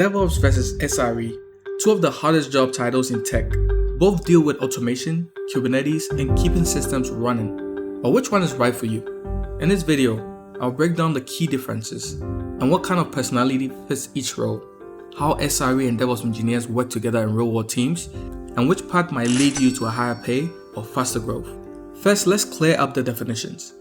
DevOps versus SRE, two of the hardest job titles in tech. Both deal with automation, Kubernetes, and keeping systems running. But which one is right for you? In this video, I'll break down the key differences and what kind of personality fits each role, how SRE and DevOps engineers work together in real-world teams, and which path might lead you to a higher pay or faster growth. First, let's clear up the definitions.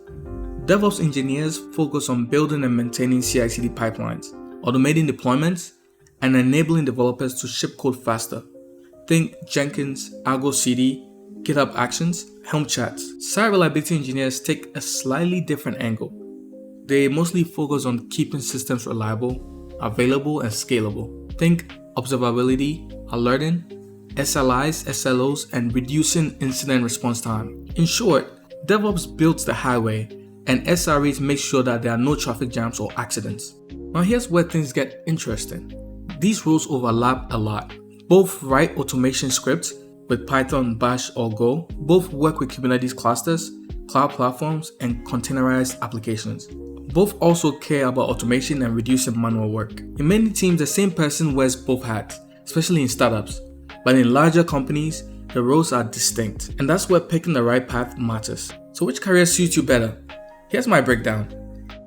DevOps engineers focus on building and maintaining CI/CD pipelines, automating deployments, and enabling developers to ship code faster. Think Jenkins, Argo CD, GitHub Actions, Helm charts. Site reliability engineers take a slightly different angle. They mostly focus on keeping systems reliable, available, and scalable. Think observability, alerting, SLIs, SLOs, and reducing incident response time. In short, DevOps builds the highway, and SREs make sure that there are no traffic jams or accidents. Now here's where things get interesting. These roles overlap a lot. Both write automation scripts with Python, Bash, or Go. Both work with Kubernetes clusters, cloud platforms, and containerized applications. Both also care about automation and reducing manual work. In many teams, the same person wears both hats, especially in startups. But in larger companies, the roles are distinct. And that's where picking the right path matters. So which career suits you better? Here's my breakdown.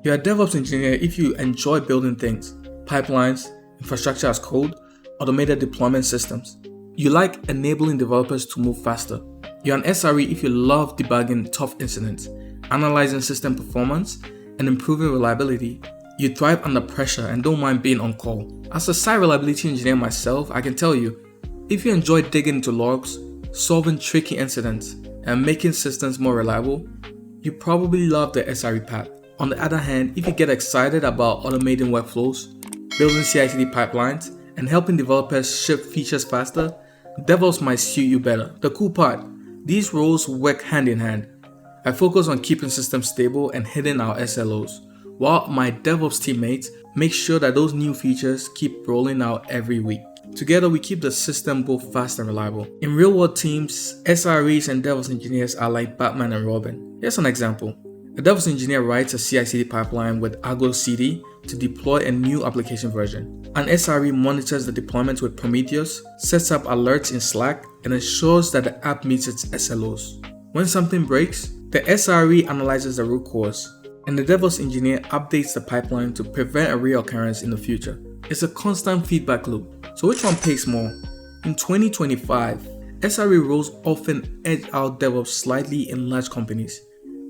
You're a DevOps engineer if you enjoy building things, pipelines, infrastructure as code, automated deployment systems. You like enabling developers to move faster. You're an SRE if you love debugging tough incidents, analyzing system performance, and improving reliability. You thrive under pressure and don't mind being on call. As a site reliability engineer myself, I can tell you, if you enjoy digging into logs, solving tricky incidents, and making systems more reliable, you probably love the SRE path. On the other hand, if you get excited about automating workflows, building CI/CD pipelines, and helping developers ship features faster, DevOps might suit you better. The cool part, these roles work hand in hand. I focus on keeping systems stable and hitting our SLOs, while my DevOps teammates make sure that those new features keep rolling out every week. Together, we keep the system both fast and reliable. In real-world teams, SREs and DevOps engineers are like Batman and Robin. Here's an example. A DevOps engineer writes a CI/CD pipeline with Argo CD to deploy a new application version. An SRE monitors the deployment with Prometheus, sets up alerts in Slack, and ensures that the app meets its SLOs. When something breaks, the SRE analyzes the root cause, and the DevOps engineer updates the pipeline to prevent a reoccurrence in the future. It's a constant feedback loop. So which one pays more? In 2025, SRE roles often edge out DevOps slightly in large companies.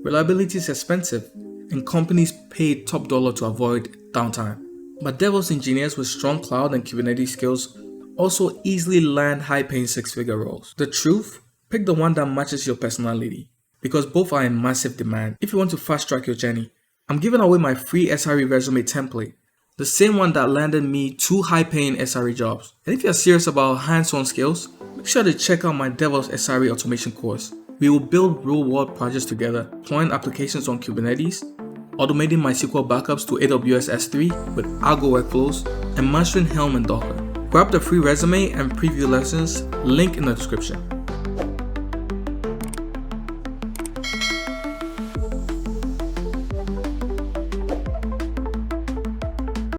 Reliability is expensive, and companies pay top dollar to avoid downtime. But DevOps engineers with strong cloud and Kubernetes skills also easily land high-paying six-figure roles. The truth? Pick the one that matches your personality, because both are in massive demand. If you want to fast-track your journey, I'm giving away my free SRE resume template, the same one that landed me 2 high-paying SRE jobs. And if you're serious about hands-on skills, make sure to check out my DevOps SRE automation course. We will build real-world projects together, deploying applications on Kubernetes, automating MySQL backups to AWS S3 with Argo workflows, and mastering Helm and Docker. Grab the free resume and preview lessons, link in the description.